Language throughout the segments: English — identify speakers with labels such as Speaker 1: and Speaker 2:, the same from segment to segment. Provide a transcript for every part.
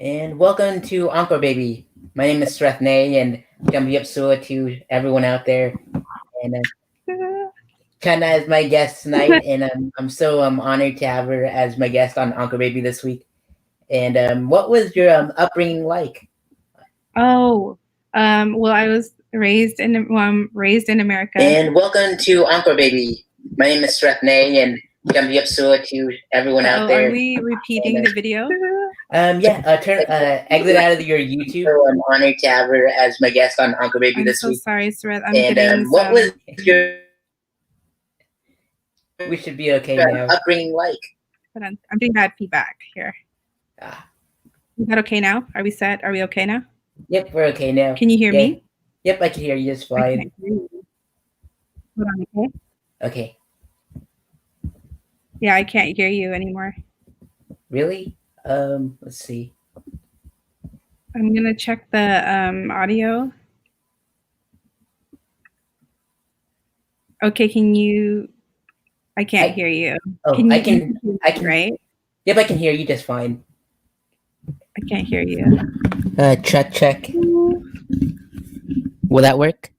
Speaker 1: And welcome to Angkor, baby. My name is Srethney, and Jambiapsua to everyone out there. And Channa is my guest tonight, and I'm so honored to have her as my guest on Angkor Baby this week. And what was your upbringing like?
Speaker 2: Oh, well, I was raised in America.
Speaker 1: And welcome to Angkor, baby. My name is Srethney, and Jambiapsua to everyone out there.
Speaker 2: Are we repeating the video?
Speaker 1: Exit out of your YouTube. So I'm honored to have her as my guest on Angkor Baby
Speaker 2: I'm
Speaker 1: this
Speaker 2: so
Speaker 1: week.
Speaker 2: sorry, Sreth. I'm
Speaker 1: And
Speaker 2: getting
Speaker 1: what
Speaker 2: some.
Speaker 1: was your we should be okay now. Upbringing like?
Speaker 2: Hold on. I'm doing bad feedback here. Is that okay now? Are we set? Are we okay now?
Speaker 1: Yep, we're okay now.
Speaker 2: Can you hear me?
Speaker 1: Yep, I can hear you just
Speaker 2: I
Speaker 1: fine.
Speaker 2: can't hear you. Hold on, okay?
Speaker 1: Okay.
Speaker 2: Yeah, I can't hear you anymore.
Speaker 1: Really? Let's see.
Speaker 2: I'm gonna check the audio. Okay, can you? I can't hear you.
Speaker 1: Oh,
Speaker 2: Can you?
Speaker 1: I can.
Speaker 2: Right?
Speaker 1: Yep, I can hear you just fine.
Speaker 2: I can't hear you.
Speaker 1: Check. Will that work?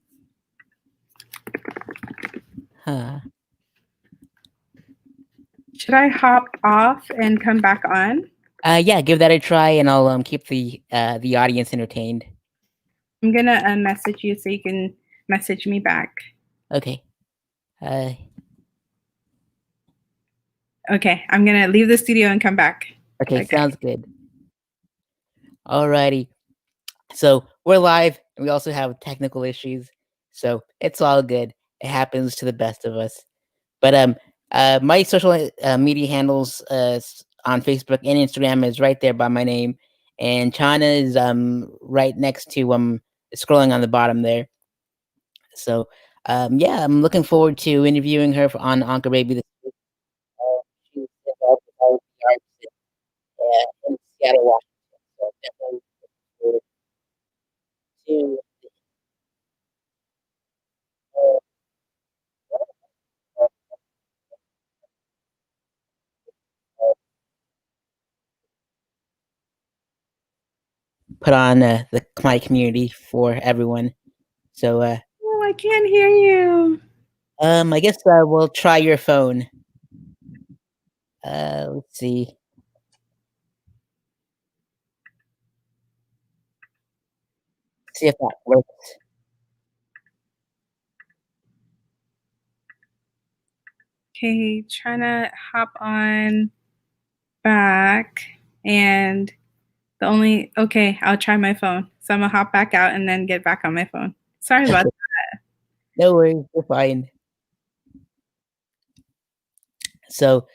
Speaker 1: Huh.
Speaker 2: Should I hop off and come back on?
Speaker 1: Yeah, give that a try, and I'll keep the audience entertained.
Speaker 2: I'm gonna message you so you can message me back.
Speaker 1: Okay.
Speaker 2: Okay, I'm gonna leave the studio and come back.
Speaker 1: Okay, sounds good. Alrighty. So we're live, and we also have technical issues, so it's all good. It happens to the best of us. But my social media handles on Facebook and Instagram is right there by my name, and China is right next to scrolling on the bottom there. So yeah, I'm looking forward to interviewing her on Anchor Baby this week. She's involved with all of the arts in Seattle, Washington. So definitely looking forward to put on my community for everyone. So
Speaker 2: oh, I can't hear you.
Speaker 1: I guess we'll try your phone. Let's see. See if that works.
Speaker 2: Okay, trying to hop on back, and okay, I'll try my phone. So I'm gonna hop back out and then get back on my phone. Sorry about that.
Speaker 1: No worries, you're fine. So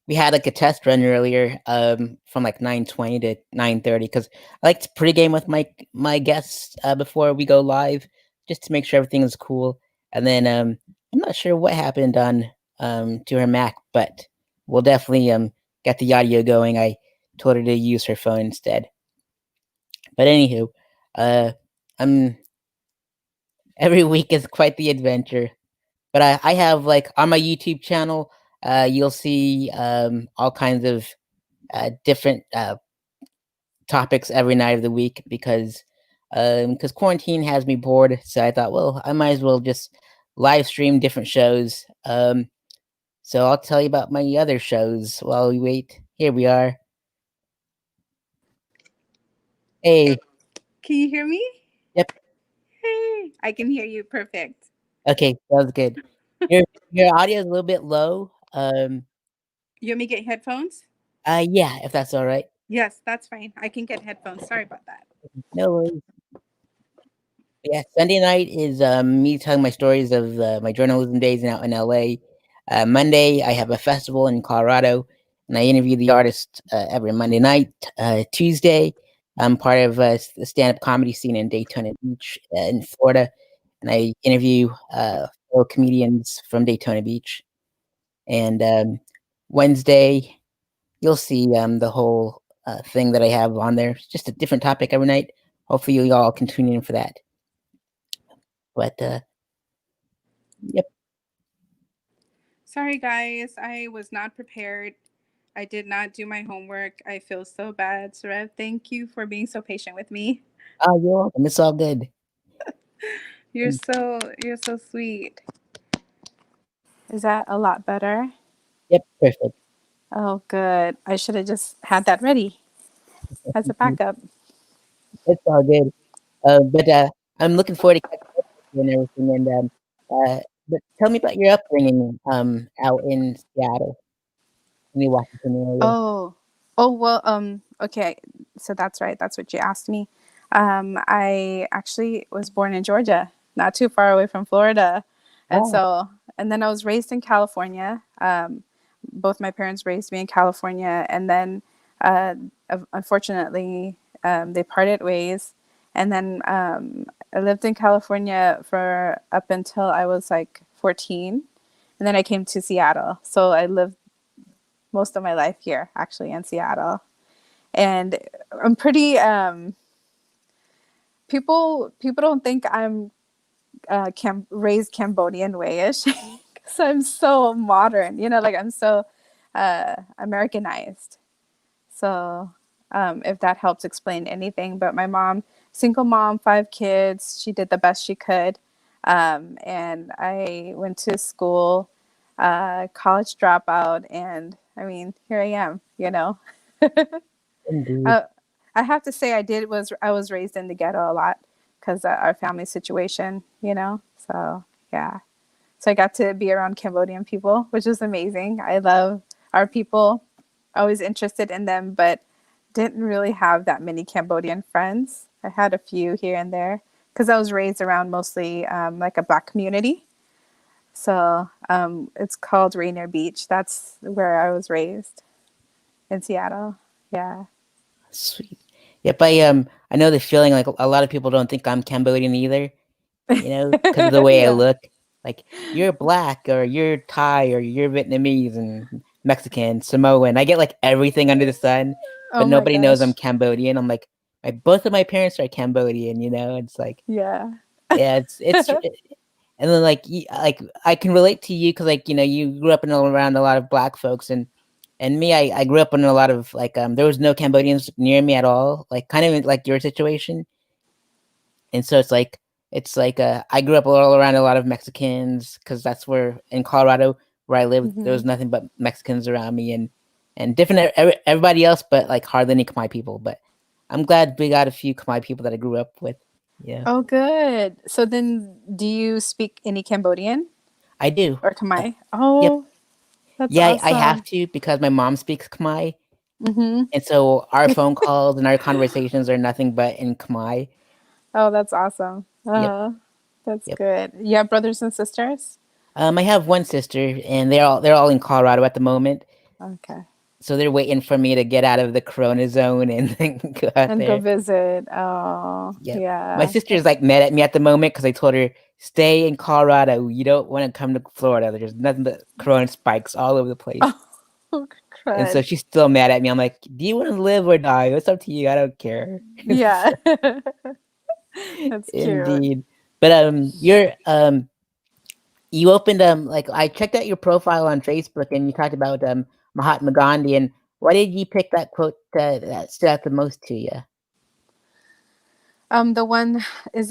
Speaker 1: we had like a test run earlier from like 9:20 to 9:30 because I like to pregame with my guests before we go live just to make sure everything is cool. And then I'm not sure what happened on to her Mac, but we'll definitely get the audio going. I told her to use her phone instead. But anywho, I'm every week is quite the adventure. But I have like on my YouTube channel, you'll see all kinds of different topics every night of the week because quarantine has me bored. So I thought, well, I might as well just live stream different shows. So I'll tell you about my other shows while we wait. Here we are. Hey.
Speaker 2: Can you hear me?
Speaker 1: Yep.
Speaker 2: Hey, I can hear you perfect.
Speaker 1: Okay, sounds good. Your audio is a little bit low.
Speaker 2: You want me to get headphones?
Speaker 1: Yeah, if that's all right.
Speaker 2: Yes, that's fine. I can get headphones. Sorry about that.
Speaker 1: No worries. Yeah, Sunday night is me telling my stories of my journalism days out in LA. Monday, I have a festival in Colorado, and I interview the artist every Monday night. Tuesday, I'm part of the stand-up comedy scene in Daytona Beach in Florida, and I interview fellow comedians from Daytona Beach. And Wednesday, you'll see the whole thing that I have on there. It's just a different topic every night. Hopefully, you all can tune in for that. But yep.
Speaker 2: Sorry, guys. I was not prepared. I did not do my homework. I feel so bad. Sarev, thank you for being so patient with me.
Speaker 1: Oh, you're welcome. It's all good. Mm,
Speaker 2: You're so sweet. Is that a lot better?
Speaker 1: yep, perfect.
Speaker 2: Oh, good. I should have just had that ready as a
Speaker 1: Mhm.
Speaker 2: backup.
Speaker 1: It's all good. But I'm looking forward to catching up with you and everything. And but tell me about your upbringing out in Seattle, in the Washington area.
Speaker 2: Oh, well, okay. So that's right. That's what you asked me. I actually was born in Georgia, not too far away from Florida. And
Speaker 1: Oh,
Speaker 2: so, and then I was raised in California. Both my parents raised me in California. And then, uh, unfortunately, they parted ways. And then, I lived in California for up until I was like 14. And then I came to Seattle. So I lived most of my life here, actually, in Seattle. And I'm pretty people don't think I'm raised Cambodian wayish because I'm so modern, like I'm so Americanized. So if that helps explain anything, but my mom, single mom, 5 kids, she did the best she could. And I went to school, college dropout, and I mean, here I am.
Speaker 1: indeed.
Speaker 2: uh, I have to say I was raised in the ghetto a lot because our family situation. So yeah, so I got to be around Cambodian people, which is amazing. I love our people, always interested in them, but didn't really have that many Cambodian friends. I had a few here and there because I was raised around mostly like a black community. So it's called Rainier Beach. That's where I was raised in Seattle. Yeah.
Speaker 1: Sweet. Yep, I know the feeling. Like a lot of people don't think I'm Cambodian either. Because of the way I
Speaker 2: Yeah.
Speaker 1: look. Like you're black, or you're Thai, or you're Vietnamese and Mexican, Samoan. I get like everything under the sun, but
Speaker 2: Oh my
Speaker 1: nobody knows I'm
Speaker 2: gosh.
Speaker 1: Cambodian. I'm like, both of my parents are Cambodian. It's like,
Speaker 2: Yeah.
Speaker 1: yeah, and then like like I can relate to you because like you grew up around a lot of black folks, and me, I grew up in a lot of like there was no Cambodians near me at all, like kind of like your situation. And so it's like I grew up all around a lot of Mexicans because that's where in Colorado where I lived there
Speaker 2: Hmm.
Speaker 1: was nothing but Mexicans around me, and different everybody else, but like hardly any Khmer people. But I'm glad we got a few Khmer people that I grew up with. Yeah,
Speaker 2: Oh, good. So then, do you speak any Cambodian
Speaker 1: I do.
Speaker 2: or
Speaker 1: Uh,
Speaker 2: Khmer?
Speaker 1: yep,
Speaker 2: Oh, that's
Speaker 1: yeah, I have
Speaker 2: awesome.
Speaker 1: to because my mom speaks Khmer,
Speaker 2: Hmm.
Speaker 1: and so our phone calls and our conversations are nothing but in Khmer.
Speaker 2: Oh, that's awesome.
Speaker 1: Yep,
Speaker 2: That's
Speaker 1: yep.
Speaker 2: good. You have brothers and sisters?
Speaker 1: I have one sister, and they're all in Colorado at the moment.
Speaker 2: Okay.
Speaker 1: So they're waiting for me to get out of the corona zone and then go out
Speaker 2: And go
Speaker 1: there.
Speaker 2: visit. Oh,
Speaker 1: Yep. My
Speaker 2: yeah.
Speaker 1: sister's like mad at me at the moment because I told her stay in Colorado. You don't want to come to Florida. There's nothing but corona spikes all over the place.
Speaker 2: Oh,
Speaker 1: And so
Speaker 2: crud.
Speaker 1: she's still mad at me. I'm like, do you want to live or die? It's up to you. I don't care.
Speaker 2: Yeah. That's cute.
Speaker 1: Indeed. But you opened like I checked out your profile on Facebook and you talked about Mahatma Gandhi, and why did you pick that quote that stood out the most to you?
Speaker 2: The one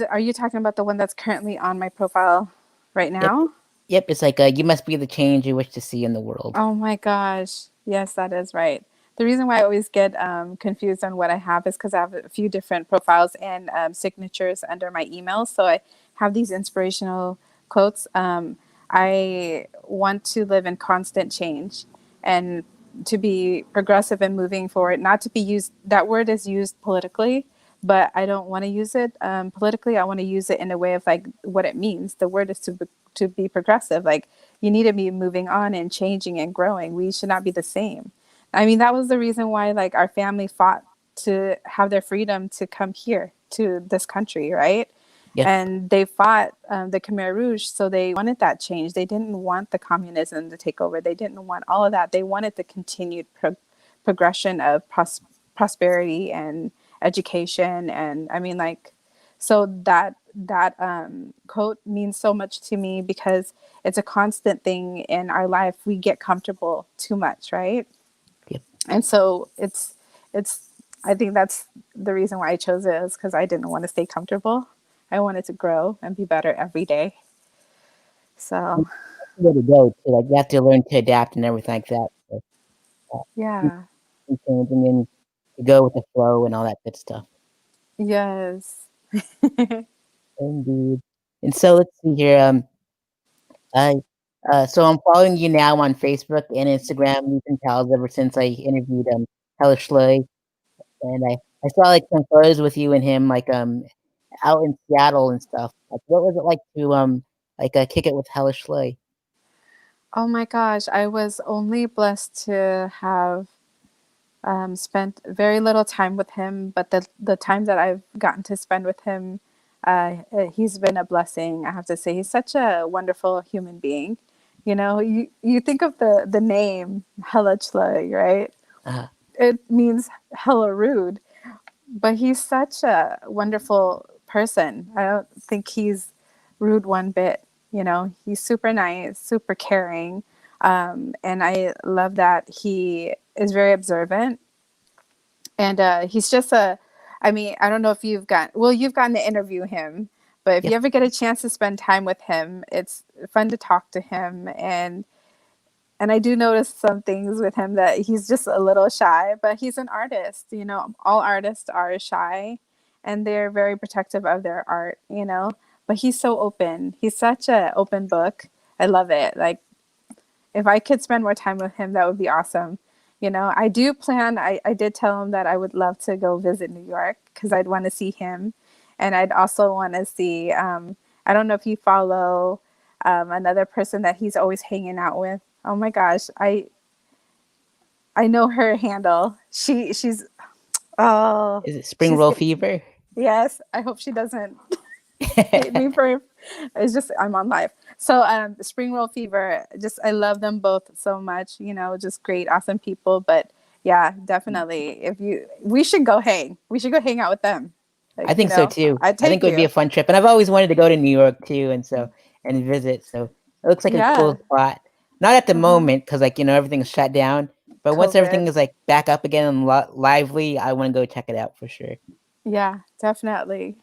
Speaker 2: are you talking about the one that's currently on my profile right
Speaker 1: Yep.
Speaker 2: now?
Speaker 1: Yep, it's like, you must be the change you wish to see in the world.
Speaker 2: Oh my gosh. Yes, that is right. The reason why I always get confused on what I have is because I have a few different profiles and signatures under my emails. So I have these inspirational quotes. I want to live in constant change and to be progressive and moving forward, not to be used, that word is used politically, but I don't want to use it politically. I want to use it in a way of like what it means. The word is to be progressive. Like you need to be moving on and changing and growing. We should not be the same. I mean, that was the reason why like our family fought to have their freedom to come here to this country, right?
Speaker 1: Yep,
Speaker 2: And they fought the Khmer Rouge, so they wanted that change. They didn't want the communism to take over. They didn't want all of that. They wanted the continued progression of prosperity and education. And I mean, like, so that quote means so much to me because it's a constant thing in our life. We get comfortable too much, right? And so it's I think that's the reason why I chose it, is because I didn't want to stay comfortable. I wanted to grow and be better every day. So
Speaker 1: That's the way to go too. Like you have to learn to adapt and everything like that. So, uh, keep
Speaker 2: yeah.
Speaker 1: changing and to go with the flow and all that good stuff.
Speaker 2: Yes.
Speaker 1: Indeed. And so let's see here. I so I'm following you now on Facebook and Instagram. You can tell ever since I interviewed Hellish Slay, and I saw like some photos with you and him like out in Seattle and stuff. Like, what was it like to like kick it with Hellish Slay?
Speaker 2: Oh my gosh, I was only blessed to have spent very little time with him, but the time that I've gotten to spend with him, he's been a blessing. I have to say, he's such a wonderful human being. You know, you think of the name Helachla, right?
Speaker 1: Uh,
Speaker 2: It means hella rude, but he's such a wonderful person. I don't think he's rude one bit. You know, he's super nice, super caring, and I love that he is very observant, and he's just a, I mean, I don't know if you've gotten to interview him, but if
Speaker 1: yep.
Speaker 2: you ever get a chance to spend time with him, it's fun to talk to him. And I do notice some things with him that he's just a little shy, but he's an artist. You know, all artists are shy and they're very protective of their art, you know. But he's so open. He's such a open book. I love it. Like, if I could spend more time with him, that would be awesome. You know, I do plan, I did tell him that I would love to go visit New York because I'd want to see him. And I'd also want to see, I don't know if you follow another person that he's always hanging out with. Oh my gosh, I know her handle. She's oh,
Speaker 1: Is it Spring
Speaker 2: she's
Speaker 1: Roll
Speaker 2: get
Speaker 1: Fever?
Speaker 2: yes. I hope she doesn't hate me for it's just I'm on live. So Spring Roll Fever, just I love them both so much, you know, just great, awesome people. But yeah, definitely. If you we should go hang. We should go hang out with them.
Speaker 1: I
Speaker 2: Like, you
Speaker 1: think so
Speaker 2: know,
Speaker 1: too.
Speaker 2: I'd
Speaker 1: I think
Speaker 2: take
Speaker 1: it would be
Speaker 2: you.
Speaker 1: a fun trip, and I've always wanted to go to New York too, and so and visit. So it looks like a
Speaker 2: Yeah.
Speaker 1: cool spot. Not at the
Speaker 2: Uh-huh.
Speaker 1: moment, because like everything's shut down. But once everything
Speaker 2: COVID.
Speaker 1: is like back up again and lively, I want to go check it out for sure.
Speaker 2: Yeah, definitely.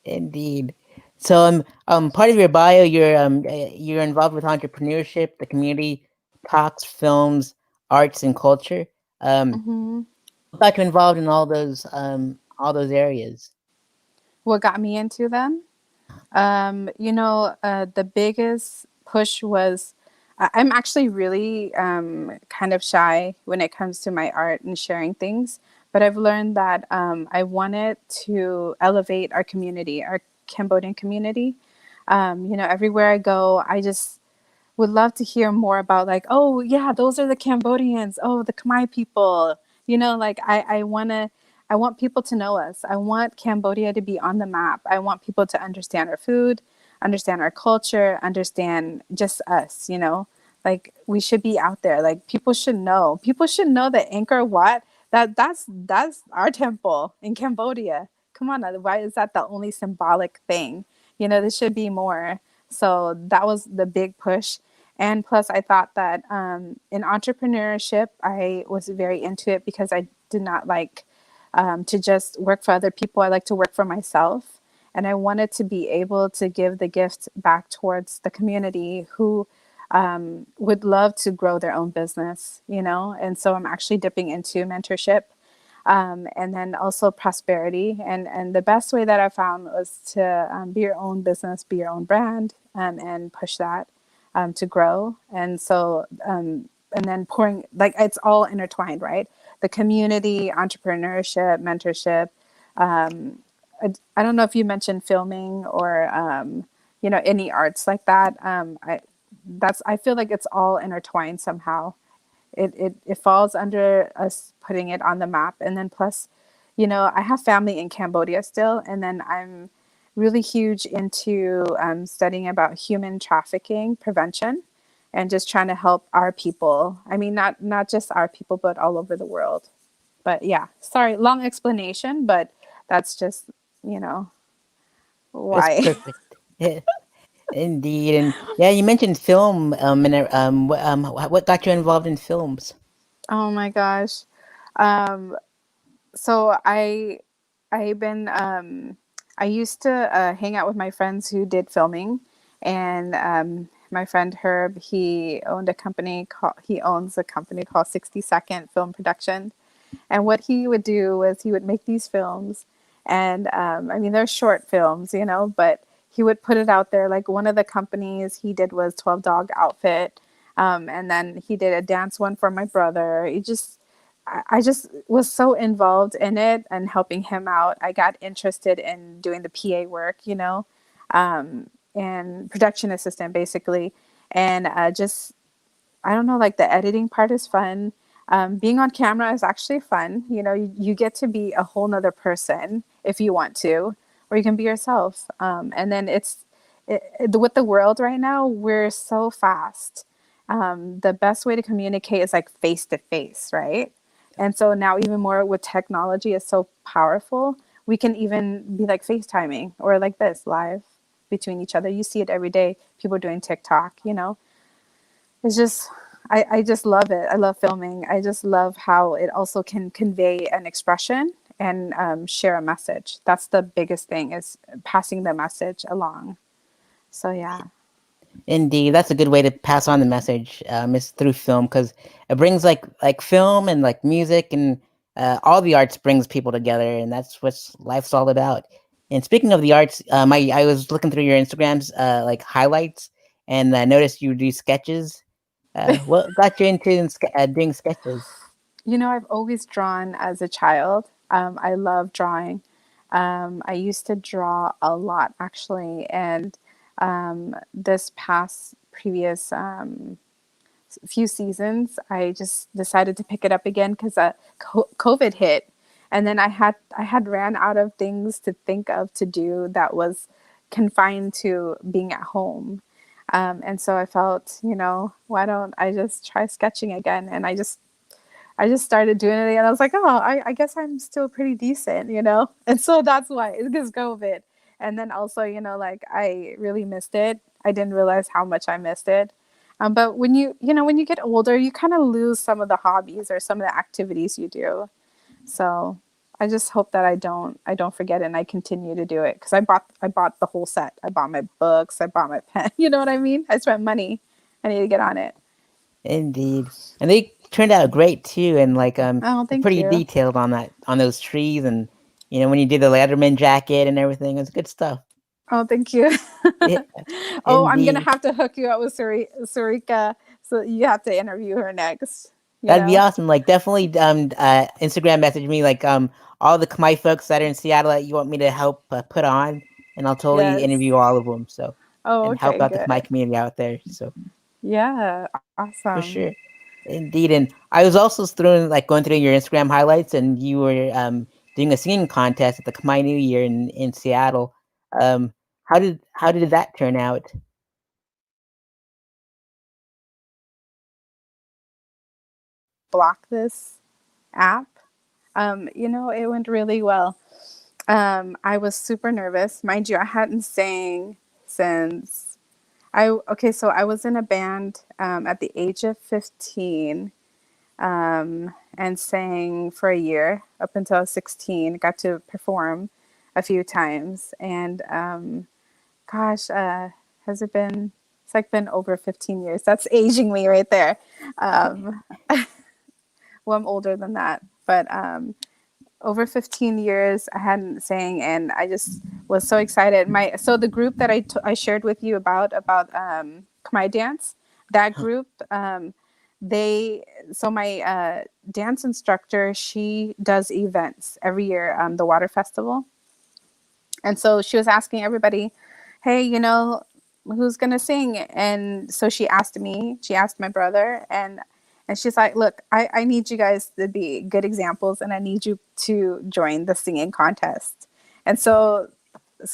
Speaker 1: Indeed. So part of your bio, you're involved with entrepreneurship, the community, talks, films, arts, and culture. Um,
Speaker 2: Hmm.
Speaker 1: what got you involved in all those areas?
Speaker 2: What got me into them? You know, the biggest push was I'm actually really kind of shy when it comes to my art and sharing things, but I've learned that I wanted to elevate our community, our Cambodian community. You know, everywhere I go, I just would love to hear more about, like, oh yeah, those are the Cambodians, oh, the Khmer people, you know, like I want people to know us. I want Cambodia to be on the map. I want people to understand our food, understand our culture, understand just us, you know, like we should be out there. Like, people should know that Angkor Wat, that's our temple in Cambodia. Come on, why is that the only symbolic thing? You know, there should be more. So that was the big push. And plus, I thought that in entrepreneurship, I was very into it because I did not like to just work for other people. I like to work for myself. And I wanted to be able to give the gift back towards the community who would love to grow their own business, you know? And so I'm actually dipping into mentorship, and then also prosperity. And the best way that I found was to be your own business, be your own brand, and push that to grow. And so, and then pouring, like, it's all intertwined, right? The community, entrepreneurship, mentorship. I don't know if you mentioned filming or, you know, any arts like that. I feel like it's all intertwined somehow. It falls under us putting it on the map. And then plus, you know, I have family in Cambodia still, and then I'm really huge into studying about human trafficking prevention and just trying to help our people. I mean, not just our people, but all over the world. But yeah, sorry, long explanation, but that's just, you know,
Speaker 1: That's
Speaker 2: why.
Speaker 1: perfect. Yeah, indeed, and yeah, you mentioned film. And what got you involved in films?
Speaker 2: Oh my gosh. Um, so I've been I used to hang out with my friends who did filming, and my friend Herb, he owns a company called 60 Second Film Production. And what he would do was he would make these films, and I mean they're short films, but he would put it out there. Like one of the companies he did was 12 Dog Outfit, and then he did a dance one for my brother. I just was so involved in it and helping him out. I got interested in doing the PA work, and production assistant basically, and just I don't know, like the editing part is fun. Being on camera is actually fun. You get to be a whole nother person if you want to, or you can be yourself. And then with the world right now, we're so fast. The best way to communicate is like face to face, right? And so now, even more with technology, is so powerful. We can even be like FaceTiming or like this live between each other. You see it every day. People doing TikTok. It's just I just love it. I love filming. I just love how it also can convey an expression and share a message. That's the biggest thing, is passing the message along. So yeah.
Speaker 1: Indeed, that's a good way to pass on the message. Is through film because it brings like film and like music and all the arts brings people together, and that's what life's all about. And speaking of the arts, I was looking through your Instagrams like highlights, and I noticed you do sketches. What got you into doing sketches?
Speaker 2: I've always drawn as a child. I love drawing. I used to draw a lot actually, and this past previous few seasons, I just decided to pick it up again because COVID hit, and then I had ran out of things to think of to do that was confined to being at home, and so I felt, why don't I just try sketching again? And I just started doing it and I was like, oh, I guess I'm still pretty decent. And so that's why, it's COVID. And then also, like I really missed it. I didn't realize how much I missed it. But when you get older, you kind of lose some of the hobbies or some of the activities you do. So I just hope that I don't forget it and I continue to do it because I bought the whole set. I bought my books. I bought my pen. You know what I mean? I spent money. I need to get on it.
Speaker 1: Indeed, and they turned out great too, and like
Speaker 2: Oh,
Speaker 1: they're
Speaker 2: thank
Speaker 1: pretty
Speaker 2: you.
Speaker 1: detailed on those trees, and when you did the Letterman jacket and everything, it was good stuff.
Speaker 2: Oh, thank you.
Speaker 1: Yeah,
Speaker 2: Oh, I'm gonna
Speaker 1: indeed.
Speaker 2: have to hook you up with Sarika, so you have to interview her next. You
Speaker 1: That'd be
Speaker 2: know?
Speaker 1: awesome. Like definitely Instagram message me like all the Khmer folks that are in Seattle that you want me to help put on, and I'll totally
Speaker 2: Yes.
Speaker 1: interview all of them. So
Speaker 2: Oh,
Speaker 1: and help
Speaker 2: okay,
Speaker 1: out the Khmer
Speaker 2: good.
Speaker 1: community out there. So
Speaker 2: Yeah,
Speaker 1: for
Speaker 2: awesome.
Speaker 1: sure. Indeed. And I was also going through your Instagram highlights and you were doing a singing contest at the Khmer New Year in Seattle. Um how did that turn out?
Speaker 2: Block this app. It went really well. I was super nervous, mind you. I hadn't sang since so I was in a band at the age of 15, and sang for a year up until I was 16. Got to perform a few times, and gosh, has it been? It's like been over 15 years. That's aging me right there. Um, well, I'm older than that, but over 15 years I hadn't sang, and I just was so excited. The group that I shared with you about Khmer dance, that group, they so my dance instructor, she does events every year, the water festival, and so she was asking everybody, hey, who's going to sing? And so she asked me, she asked my brother, and she's like, look, I need you guys to be good examples and I need you to join the singing contest. And so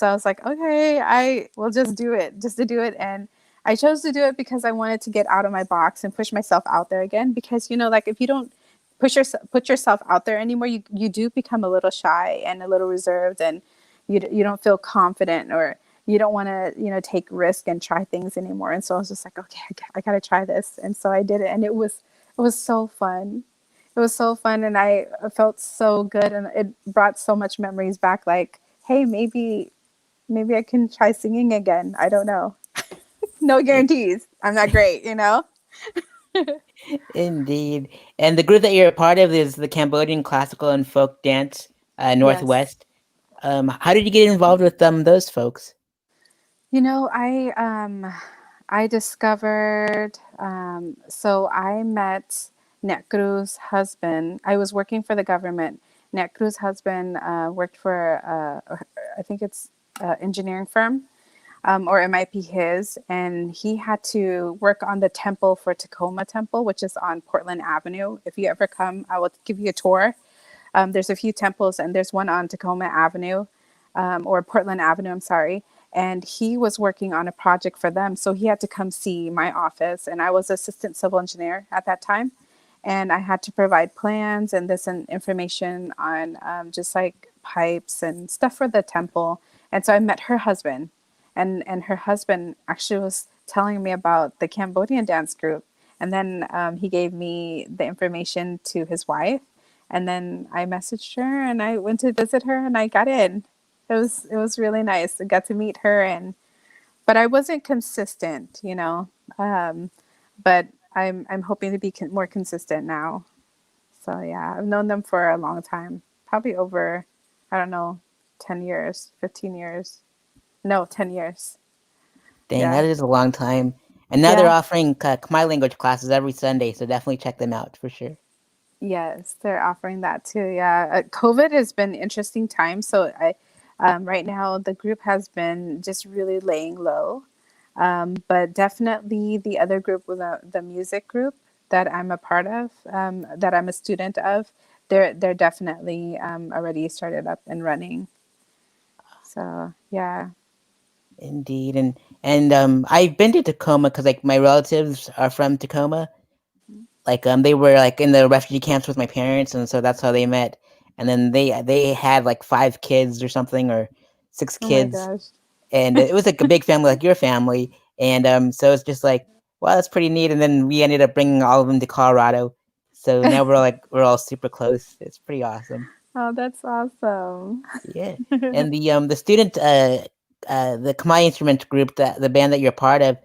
Speaker 2: I was like, okay, I will just do it, just to do it. And I chose to do it because I wanted to get out of my box and push myself out there again. Because, like if you don't put yourself out there anymore, you do become a little shy and a little reserved, and you don't feel confident, or you don't want to take risk and try things anymore. And so I was just like, okay, I got to try this. And so I did it, and it was so fun. It was so fun, and I felt so good, and it brought so much memories back. Like, hey, maybe I can try singing again. I don't know. No guarantees. I'm not great, you know.
Speaker 1: Indeed. And the group that you're a part of is the Cambodian Classical and Folk Dance
Speaker 2: Yes.
Speaker 1: Northwest. How did you get involved with those folks?
Speaker 2: You know, I discovered so I met Netcru's husband. I was working for the government. Netcru's husband worked for I think it's engineering firm, or it might be his, and he had to work on the temple for Tacoma Temple, which is on Portland Avenue. If you ever come, I will give you a tour. There's a few temples, and there's one on Tacoma Avenue, or Portland Avenue, I'm sorry. And he was working on a project for them. So he had to come see my office. And I was assistant civil engineer at that time. And I had to provide plans and this and information on just like pipes and stuff for the temple. And so I met her husband. And her husband actually was telling me about the Cambodian dance group. And then he gave me the information to his wife, and then I messaged her and I went to visit her and I got in. It was really nice. I got to meet her, and but I wasn't consistent, you know. Um, but I'm hoping to be more consistent now. So yeah, I've known them for a long time, probably over, I don't know, 10 years, 15 years. No, 10 years.
Speaker 1: Dang,
Speaker 2: Yeah,
Speaker 1: that is a long time. And now they're
Speaker 2: yeah.
Speaker 1: offering Khmer language classes every Sunday, so definitely check them out for sure.
Speaker 2: Yes, they're offering that too. Yeah, COVID has been interesting time. So right now the group has been just really laying low. But definitely the other group, with the music group that I'm a part of, that I'm a student of, they're definitely already started up and running. So yeah.
Speaker 1: Indeed, and I've been to Tacoma because like my relatives are from Tacoma. Like they were like in the refugee camps with my parents, and so that's how they met. And then they had like 5 kids or something, or 6 kids,
Speaker 2: Oh my gosh.
Speaker 1: and it was like a big family, like your family. And so it's just like, wow, that's pretty neat. And then we ended up bringing all of them to Colorado, so now we're all super close. It's pretty awesome.
Speaker 2: Oh, that's awesome.
Speaker 1: Yeah, and the student the Khmer instrument group, that the band that you're part of,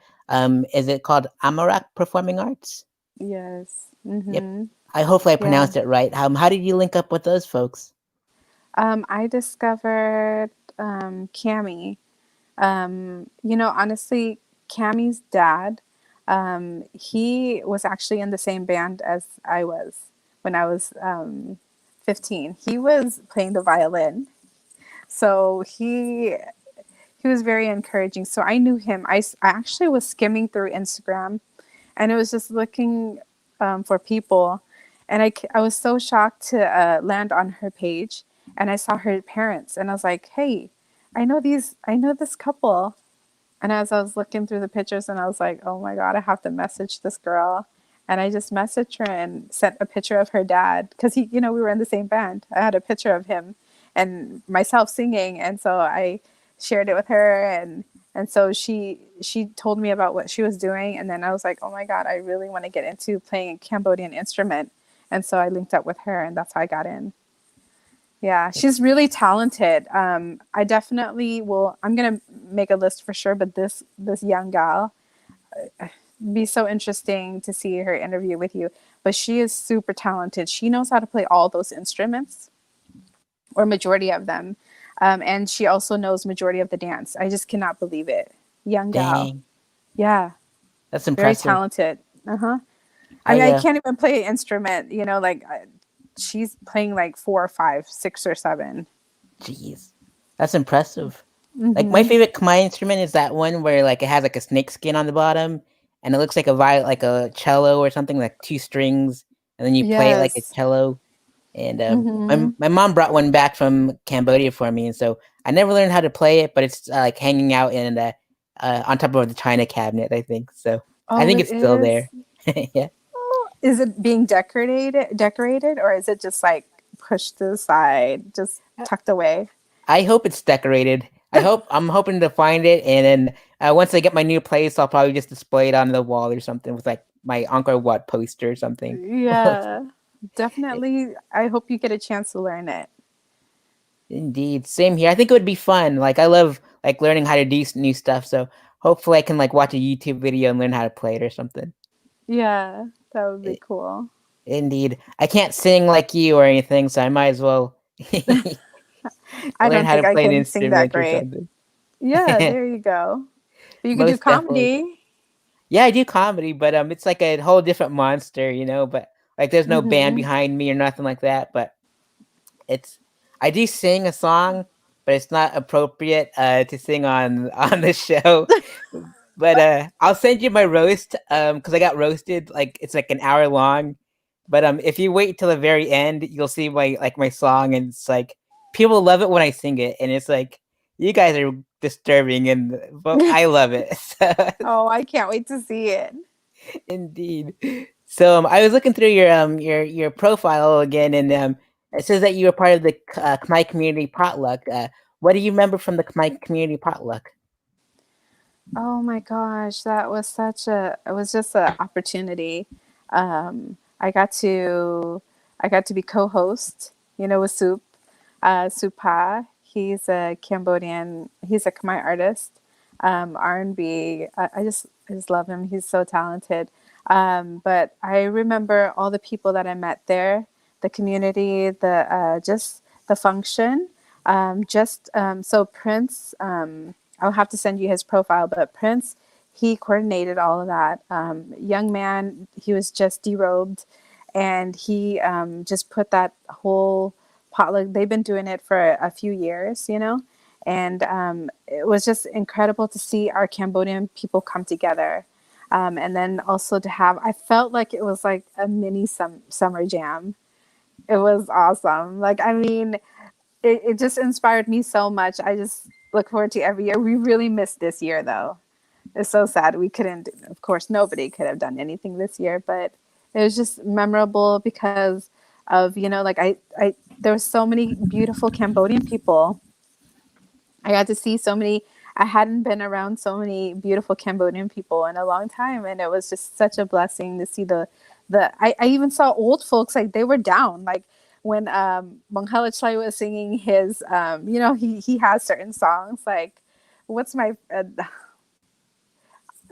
Speaker 1: is it called Amarak Performing Arts?
Speaker 2: Yes.
Speaker 1: Yep.
Speaker 2: Mm-hmm.
Speaker 1: Hopefully I
Speaker 2: Yeah.
Speaker 1: pronounced it right. How did you link up with those folks?
Speaker 2: I discovered Cami. Honestly, Cammy's dad, he was actually in the same band as I was when I was 15. He was playing the violin. So he was very encouraging. So I knew him. I actually was skimming through Instagram, and it was just looking for people. And I was so shocked to land on her page, and I saw her parents, and I was like, hey, I know this couple. And as I was looking through the pictures, and I was like, oh my God, I have to message this girl. And I just messaged her and sent a picture of her dad because we were in the same band. I had a picture of him and myself singing. And so I shared it with her. And so she told me about what she was doing. And then I was like, oh my God, I really want to get into playing a Cambodian instrument. And so I linked up with her, and that's how I got in. Yeah, she's really talented. I definitely will. I'm gonna make a list for sure. But this young gal, be so interesting to see her interview with you. But she is super talented. She knows how to play all those instruments, or majority of them, and she also knows majority of the dance. I just cannot believe it. Young gal,
Speaker 1: Dang,
Speaker 2: yeah,
Speaker 1: that's
Speaker 2: very
Speaker 1: impressive.
Speaker 2: talented. Uh huh. I mean,
Speaker 1: I
Speaker 2: I can't even play an instrument. Like she's playing like four or five, six or seven.
Speaker 1: Jeez, that's impressive. Like my
Speaker 2: Mm-hmm.
Speaker 1: favorite Khmer instrument is that one where like it has like a snake skin on the bottom, and it looks like like a cello or something, like 2 strings, and then you play it like a
Speaker 2: Yes.
Speaker 1: cello. And
Speaker 2: Mm-hmm.
Speaker 1: my mom brought one back from Cambodia for me, and so I never learned how to play it, but it's like hanging out in the on top of the china cabinet, I think. So I
Speaker 2: Oh,
Speaker 1: think
Speaker 2: it
Speaker 1: it's still
Speaker 2: is.
Speaker 1: there. Yeah,
Speaker 2: Oh, is it being decorated, or is it just like pushed to the side, just tucked away?
Speaker 1: I hope it's decorated. I'm hoping to find it, and then once I get my new place, I'll probably just display it on the wall or something with like my Angkor Wat poster or something.
Speaker 2: Yeah. Definitely, I hope you get a chance to learn it.
Speaker 1: Indeed, same here. I think it would be fun. Like I love like learning how to do new stuff. So hopefully I can like watch a YouTube video and learn how to play it or something.
Speaker 2: Yeah, that would be
Speaker 1: I-
Speaker 2: cool.
Speaker 1: Indeed, I can't sing like you or anything, so I might as well
Speaker 2: I
Speaker 1: learn
Speaker 2: don't
Speaker 1: how
Speaker 2: think
Speaker 1: to
Speaker 2: I
Speaker 1: play an
Speaker 2: can sing that
Speaker 1: instrument or
Speaker 2: great.
Speaker 1: something.
Speaker 2: Yeah, there you go. But you could do
Speaker 1: Most definitely.
Speaker 2: comedy.
Speaker 1: Yeah, I do comedy, but it's like a whole different monster, you know. But like, there's no band
Speaker 2: Hmm.
Speaker 1: behind me or nothing like that. But it's I do sing a song, but it's not appropriate to sing on on the show. But I'll send you my roast because I got roasted. Like it's like an hour long. But if you wait till the very end, you'll see my song, and it's like people love it when I sing it, and it's like you guys are disturbing, and but I love it. So,
Speaker 2: Oh, I can't wait to see it.
Speaker 1: indeed. So I was looking through your profile again, and it says that you were part of the Khmer community potluck. What do you remember from the Khmer community potluck?
Speaker 2: Oh my gosh, that was such a it was just an opportunity. I got to be co-host, with Soup. Supa, he's a Cambodian, he's a Khmer artist, R&B. I just love him. He's so talented. But I remember all the people that I met there, the community, the just the function. So Prince, I'll have to send you his profile, but Prince, he coordinated all of that. Young man, he was just derobed, and he just put that whole potluck. They've been doing it for a few years, and it was just incredible to see our Cambodian people come together. And then also to have, I felt like it was like a mini summer jam. It was awesome. Like, I mean, it just inspired me so much. I just look forward to every year. We really missed this year, though. It's so sad we couldn't. Of course, nobody could have done anything this year, but it was just memorable because of like I there were so many beautiful Cambodian people. I got to see so many. I hadn't been around so many beautiful Cambodian people in a long time, and it was just such a blessing to see the. I even saw old folks, like they were down, like when Bang Chlai was singing his he has certain songs like what's my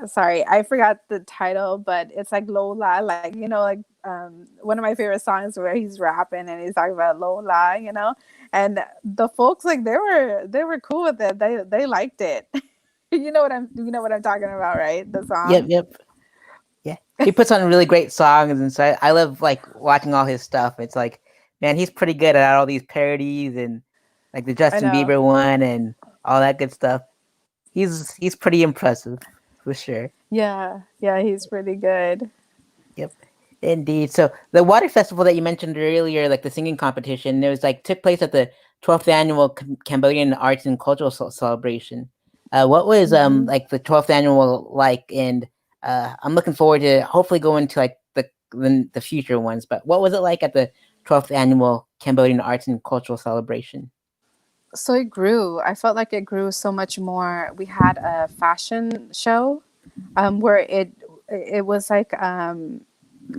Speaker 2: sorry, I forgot the title, but it's like Lola, like like one of my favorite songs where he's rapping and he's talking about Lola, and the folks, like they were cool with it. They liked it. You know what I'm talking about, right? The
Speaker 1: Yep,
Speaker 2: song.
Speaker 1: yep, yeah. He puts on really great songs, and so I love like watching all his stuff. It's like, man, he's pretty good at all these parodies and like the
Speaker 2: I
Speaker 1: Justin
Speaker 2: know.
Speaker 1: Bieber one and all that good stuff. He's pretty impressive for sure.
Speaker 2: Yeah, yeah, he's pretty good.
Speaker 1: Yep. Indeed. So the water festival that you mentioned earlier, like the singing competition, it was like took place at the 12th annual Cambodian Arts and Cultural Celebration. What was
Speaker 2: Hmm.
Speaker 1: like the 12th annual like? And I'm looking forward to hopefully going to like the future ones. But what was it like at the 12th annual Cambodian Arts and Cultural Celebration?
Speaker 2: So it grew. I felt like it grew so much more. We had a fashion show, where it was like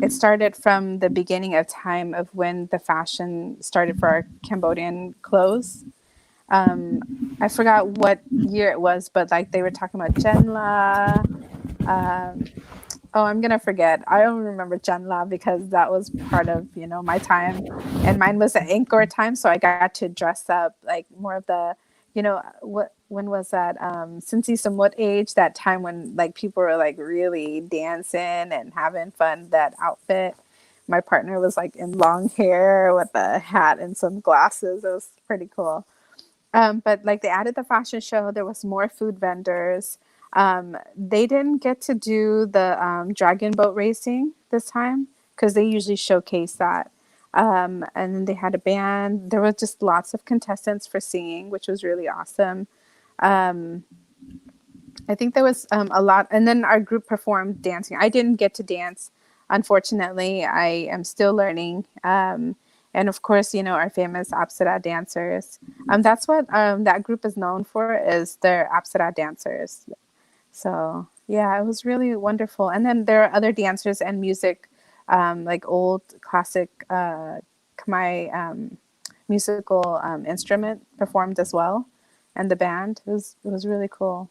Speaker 2: it started from the beginning of time of when the fashion started for our Cambodian clothes. Um, I forgot what year it was, but like they were talking about Jenla. Um, oh, I'm gonna forget. I don't remember Janla because that was part of my time, and mine was the Angkor time, so I got to dress up like more of the, what when was that? Since he's somewhat age, that time when like people were like really dancing and having fun. That outfit. My partner was like in long hair with a hat and some glasses. It was pretty cool. But like they added the fashion show, there was more food vendors. They didn't get to do the dragon boat racing this time because they usually showcase that. And then they had a band. There was just lots of contestants for singing, which was really awesome. Um, I think there was a lot, and then our group performed dancing. I didn't get to dance, unfortunately. I am still learning. And of course, our famous Apsara dancers. That's what that group is known for, is their Apsara dancers. So yeah, it was really wonderful. And then there are other dancers and music like old classic Khmer musical instrument performed as well, and the band it was really cool.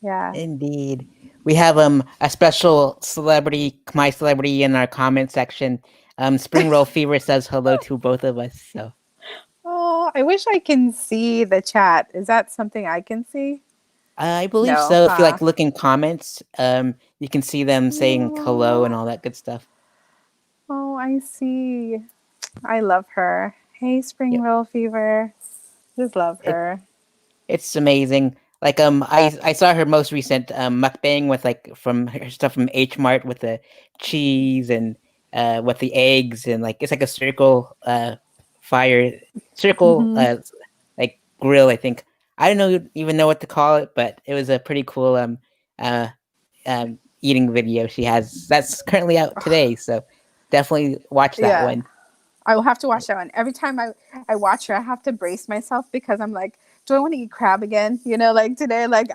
Speaker 2: Yeah.
Speaker 1: Indeed. We have a special celebrity, my celebrity in our comment section. Spring Roll Fever says hello to both of us. So
Speaker 2: Oh, I wish I can see the chat. Is that something I can see?
Speaker 1: I believe
Speaker 2: No,
Speaker 1: so. If you
Speaker 2: huh?
Speaker 1: like look in comments, you can see them saying hello and
Speaker 2: Oh,
Speaker 1: all that good stuff.
Speaker 2: oh, I see. I love her. Hey, Spring
Speaker 1: Yep.
Speaker 2: Roll Fever. Just love
Speaker 1: It
Speaker 2: her.
Speaker 1: it's amazing. Like I saw her most recent mukbang with like from her stuff from H Mart with the cheese and with the eggs and like it's like a circle fire circle
Speaker 2: Hmm.
Speaker 1: like grill. I think I don't know even know what to call it, but it was a pretty cool uh eating video she has that's currently out today. So definitely watch that
Speaker 2: Yeah.
Speaker 1: one.
Speaker 2: I will have to watch that one. Every time I watch her, I have to brace myself because I'm like, do I want to eat crab again? You know, like today, like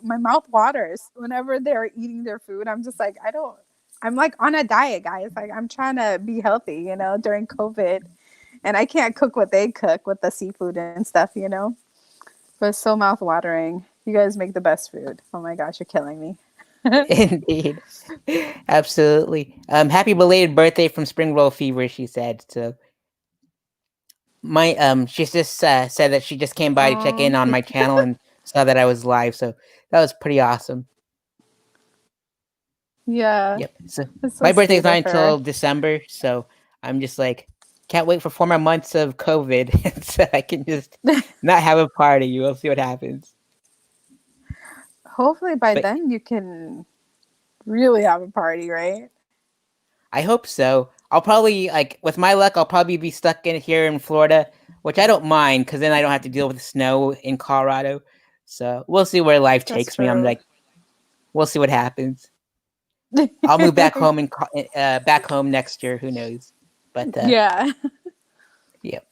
Speaker 2: my mouth waters whenever they're eating their food. I'm just like, I don't, I'm like on a diet, guys. Like I'm trying to be healthy, during COVID. And I can't cook what they cook with the seafood and stuff. But it's so mouth watering. You guys make the best food. Oh my gosh, you're killing me.
Speaker 1: Indeed. Absolutely. Happy belated birthday from Spring Roll Fever, she said. So my she's just said that she just came by to check in
Speaker 2: Oh,
Speaker 1: on my channel and saw that I was live. So that was pretty awesome.
Speaker 2: yeah.
Speaker 1: Yep. So
Speaker 2: It's so
Speaker 1: my birthday's
Speaker 2: sweet
Speaker 1: not
Speaker 2: of her.
Speaker 1: until December, so I'm just like can't wait for 4 more months of COVID so I can just not have a party. We'll see what happens.
Speaker 2: Hopefully by
Speaker 1: But
Speaker 2: then you can really have a party, right?
Speaker 1: I hope so. I'll probably like with my luck, I'll probably be stuck in here in Florida, which I don't mind because then I don't have to deal with the snow in Colorado. So we'll see where life
Speaker 2: That's
Speaker 1: takes me. I'm
Speaker 2: true.
Speaker 1: like, we'll see what happens. I'll move back home and back home next year. Who knows? But
Speaker 2: Yeah.
Speaker 1: yep.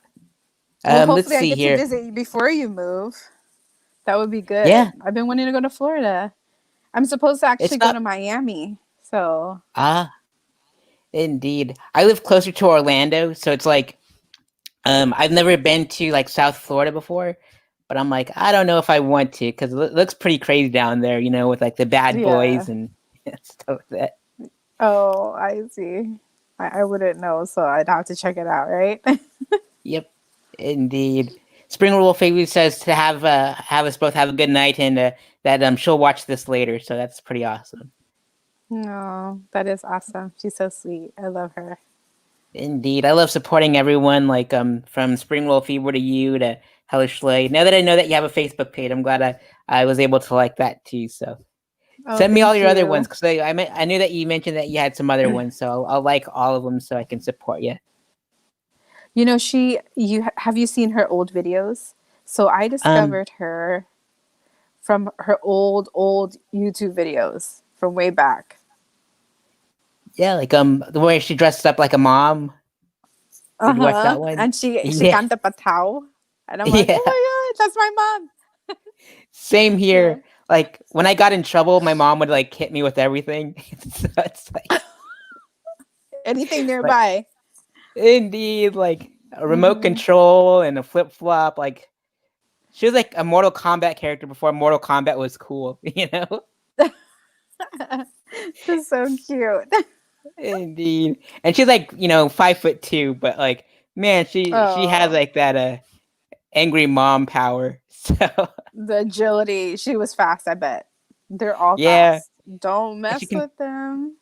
Speaker 2: Well,
Speaker 1: Let's
Speaker 2: hopefully I
Speaker 1: see
Speaker 2: get to
Speaker 1: here.
Speaker 2: visit you before you move. That would be
Speaker 1: Yeah,
Speaker 2: good. I've been wanting to go to Florida. I'm supposed to
Speaker 1: it's
Speaker 2: actually go
Speaker 1: not.
Speaker 2: to Miami. So,
Speaker 1: Ah, indeed. I live closer to Orlando, so it's like I've never been to like South Florida before, but I'm like, I don't know if I want to because it looks pretty crazy down there, with like the bad boys
Speaker 2: yeah.
Speaker 1: and stuff like that.
Speaker 2: Oh, I see. I wouldn't know, so I'd have to check it out, right?
Speaker 1: Yep, indeed. Spring Rule Favor says to have us both have a good night and that she'll watch this later, so that's pretty awesome.
Speaker 2: No, that is awesome. She's so sweet. I love her.
Speaker 1: Indeed, I love supporting everyone like from Spring Roll Fever to you to Hellish Slay. Now that I know that you have a Facebook page, I'm glad I was able to like that too. So
Speaker 2: Oh,
Speaker 1: send me all
Speaker 2: thank
Speaker 1: your other ones
Speaker 2: you.
Speaker 1: because I knew that you mentioned that you had some other ones, so I'll like all of them so I can support you.
Speaker 2: Have you seen her old videos? So I
Speaker 1: Um,
Speaker 2: discovered her from her old YouTube videos from way back.
Speaker 1: yeah, like the way she dressed up like a mom. Did you watch
Speaker 2: Uh-huh.
Speaker 1: that one?
Speaker 2: And she
Speaker 1: Yeah,
Speaker 2: canta patao. And I'm like,
Speaker 1: yeah.
Speaker 2: "Oh my god, that's my mom."
Speaker 1: Same
Speaker 2: Yeah.
Speaker 1: here. Like when I got in trouble, my mom would like hit me with everything. So it's
Speaker 2: Anything
Speaker 1: like
Speaker 2: nearby.
Speaker 1: indeed like a remote
Speaker 2: Hmm.
Speaker 1: control and a flip flop. Like she was like a Mortal Kombat character before Mortal Kombat was cool.
Speaker 2: That's so cute.
Speaker 1: Indeed. And she's like 5'2", but like man, she has
Speaker 2: Oh,
Speaker 1: like that angry mom power. So
Speaker 2: the agility. She was fast, I bet. They're all
Speaker 1: yeah,
Speaker 2: fast. Don't
Speaker 1: and she
Speaker 2: mess
Speaker 1: can
Speaker 2: with them.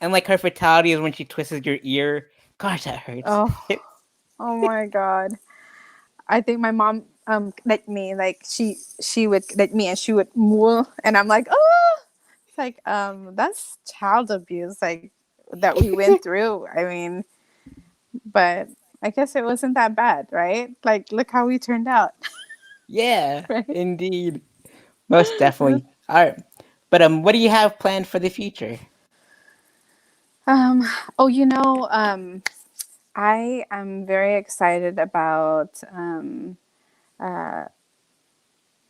Speaker 1: and like her fatality is when she twists your ear. Gosh, that hurts.
Speaker 2: Oh, oh my god. I think my mom let me like she would let me and she would moo and I'm like, oh, it's like that's child abuse like that we went through. I mean, but I guess it wasn't that bad, right? Like look how we turned out,
Speaker 1: Yeah,
Speaker 2: right?
Speaker 1: indeed. Most definitely. All right. But what do you have planned for the future?
Speaker 2: Um oh I am very excited about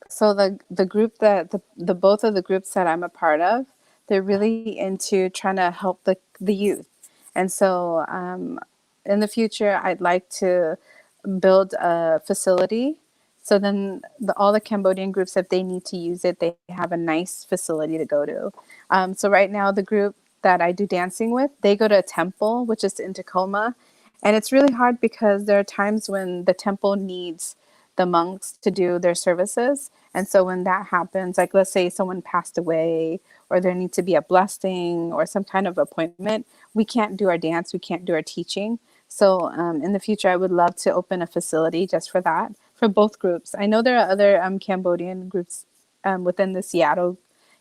Speaker 2: so the group that the both of the groups that I'm a part of, they're really into trying to help the youth. And so in the future, I'd like to build a facility. So then all the Cambodian groups, if they need to use it, they have a nice facility to go to. So right now, the group that I do dancing with, they go to a temple, which is in Tacoma. And it's really hard because there are times when the temple needs the monks to do their services. And so when that happens, like let's say someone passed away or there needs to be a blessing or some kind of appointment, we can't do our dance, we can't do our teaching. So in the future, I would love to open a facility just for that, for both groups. I know there are other Cambodian groups within the Seattle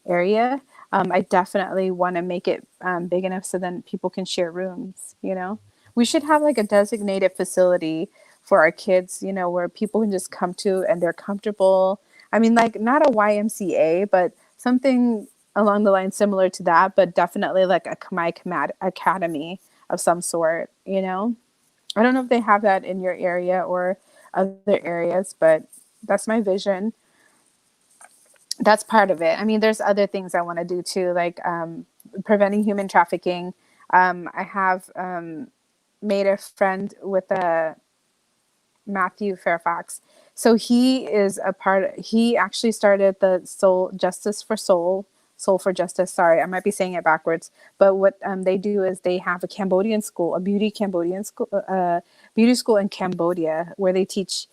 Speaker 2: area. I definitely want to make it big enough so then people can share rooms, you know? We should have like a designated facility for our kids, you know, where people can just come to and they're comfortable. I mean, like not a YMCA, but something along the line similar to that, but definitely like a Khmer Academy of some sort, you know? I don't know if they have that in your area or other areas, but that's my vision. That's part of it. I mean, there's other things I want to do too, like preventing human trafficking. I have made a friend with a Matthew Fairfax. So he is a part. He actually started the Soul Justice for Soul, Soul for Justice. Sorry, I might be saying it backwards. But what they do is they have a Cambodian school, a beauty school in Cambodia, where they teach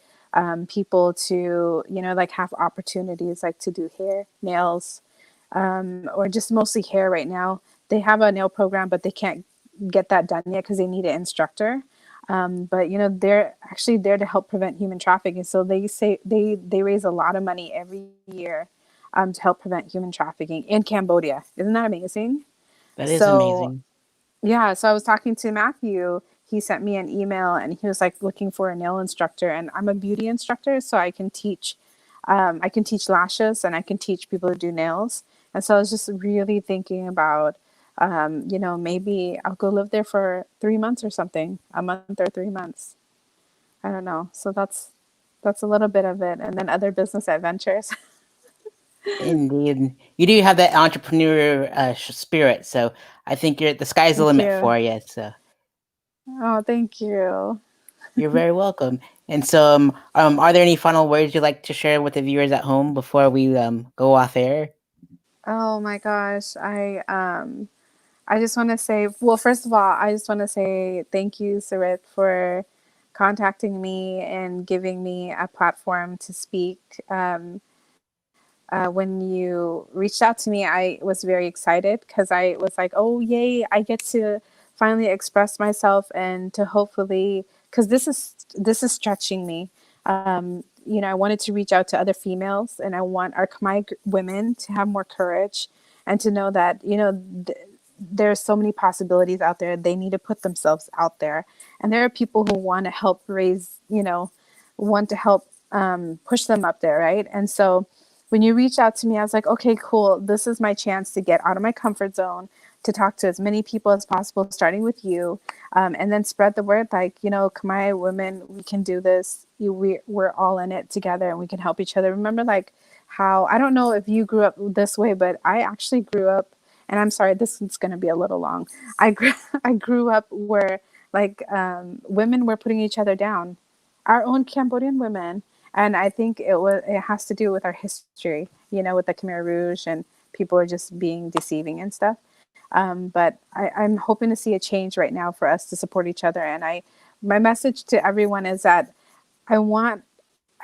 Speaker 2: people to, you know, like have opportunities, like to do hair, nails, or just mostly hair right now. They have a nail program, but they can't get that done yet because they need an instructor. But you know, they're actually there to help prevent human trafficking. So they say they raise a lot of money every year to help prevent human trafficking in Cambodia. Isn't that amazing?
Speaker 1: That is
Speaker 2: So
Speaker 1: amazing.
Speaker 2: yeah, so I was talking to Matthew. He sent me an email and he was like looking for a nail instructor, and I'm a beauty instructor, so I can teach lashes and I can teach people to do nails. And so I was just really thinking about, you know, maybe I'll go live there for 3 months or something, a month or 3 months. I don't know. So that's a little bit of it, and then other business adventures.
Speaker 1: Indeed, you do have that entrepreneur spirit, so I think the sky's the
Speaker 2: Thank
Speaker 1: limit
Speaker 2: you.
Speaker 1: for you. So
Speaker 2: Oh, thank you.
Speaker 1: you're very welcome. And so, are there any final words you'd like to share with the viewers at home before we go off air?
Speaker 2: Oh my gosh. I just want to say, well, first of all, I just want to say thank you, Sarit, for contacting me and giving me a platform to speak. When you reached out to me, I was very excited because I was like, oh, yay, I get to finally express myself and to hopefully, because this is stretching me. You know, I wanted to reach out to other females and I want our Khmer women to have more courage and to know that, you know, there's so many possibilities out there. They need to put themselves out there. And there are people who want to help raise, you know, want to help push them up there, right? And so when you reach out to me, I was like, okay, cool. This is my chance to get out of my comfort zone, to talk to as many people as possible, starting with you, and then spread the word. Like, you know, Khmer women, we can do this. We're all in it together and we can help each other. Remember, like, how I don't know if you grew up this way, but I actually grew up, and I'm sorry, this is going to be a little long. I grew up where like women were putting each other down, our own Cambodian women, and I think it has to do with our history, you know, with the Khmer Rouge and people are just being deceiving and stuff. But I'm hoping to see a change right now for us to support each other. And my message to everyone is that I want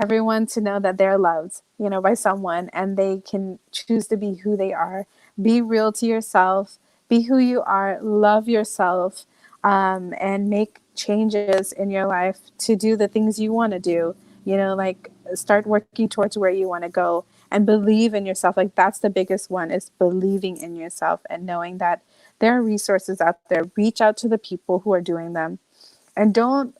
Speaker 2: everyone to know that they're loved, you know, by someone and they can choose to be who they are. Be real to yourself, be who you are, love yourself, and make changes in your life to do the things you want to do. You know, like start working towards where you want to go and believe in yourself. Like that's the biggest one is believing in yourself and knowing that there are resources out there. Reach out to the people who are doing them and don't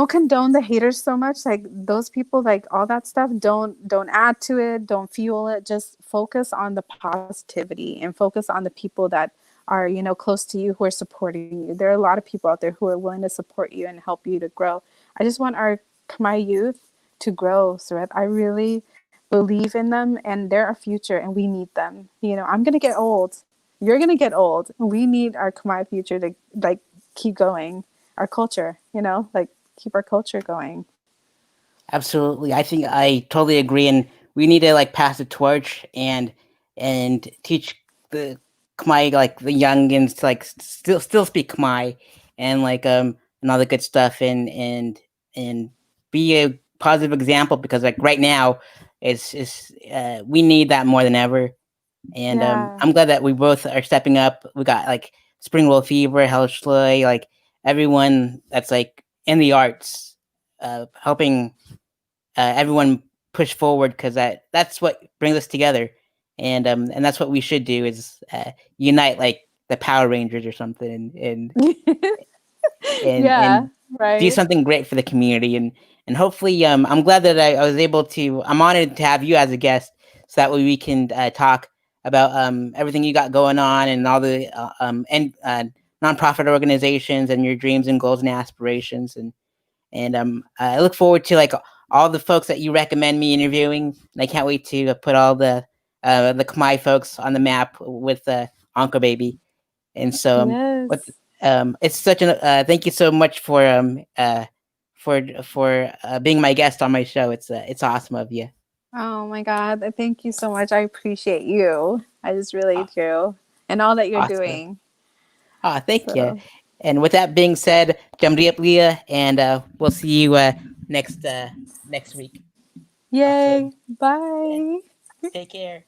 Speaker 2: condone the haters so much, like those people, like all that stuff, don't add to it, don't fuel it, just focus on the positivity and focus on the people that are, you know, close to you, who are supporting you. There are a lot of people out there who are willing to support you and help you to grow. I just want our Khmer youth to grow, Saret. I really believe in them and they're our future and we need them. You know, I'm gonna get old, you're gonna get old. We need our Khmer future to like keep going. Our culture, like keep our culture going.
Speaker 1: Absolutely. I think I totally agree, and we need to like pass the torch and teach the Khmer, like the youngins, to like still speak Khmer, and like and all the good stuff, and be a positive example, because like right now it's we need that more than ever. And
Speaker 2: Yeah.
Speaker 1: I'm glad that we both are stepping up. We got like Spring Roll Fever, Hell Schloy, like everyone that's like in the arts, helping everyone push forward, because that's what brings us together, and that's what we should do, is unite like the Power Rangers or something, and
Speaker 2: Yeah,
Speaker 1: do
Speaker 2: right.
Speaker 1: something great for the community, and hopefully I'm glad that I was able to. I'm honored to have you as a guest, so that way we can talk about everything you got going on, and all the and nonprofit organizations, and your dreams and goals and aspirations, and I look forward to like all the folks that you recommend me interviewing, and I can't wait to put all the Khmer folks on the map with Anka Baby. And so what
Speaker 2: Yes.
Speaker 1: it's such an thank you so much for being my guest on my show. It's awesome of you.
Speaker 2: Oh my God. Thank you so much. I appreciate you. I just really
Speaker 1: Aw-
Speaker 2: do. And all that you're
Speaker 1: Awesome.
Speaker 2: doing.
Speaker 1: Thank you.
Speaker 2: So,
Speaker 1: And with that being said, Jamriap Leah, and we'll see you next week.
Speaker 2: yay.
Speaker 1: Awesome. Yeah.
Speaker 2: Bye.
Speaker 1: Take care.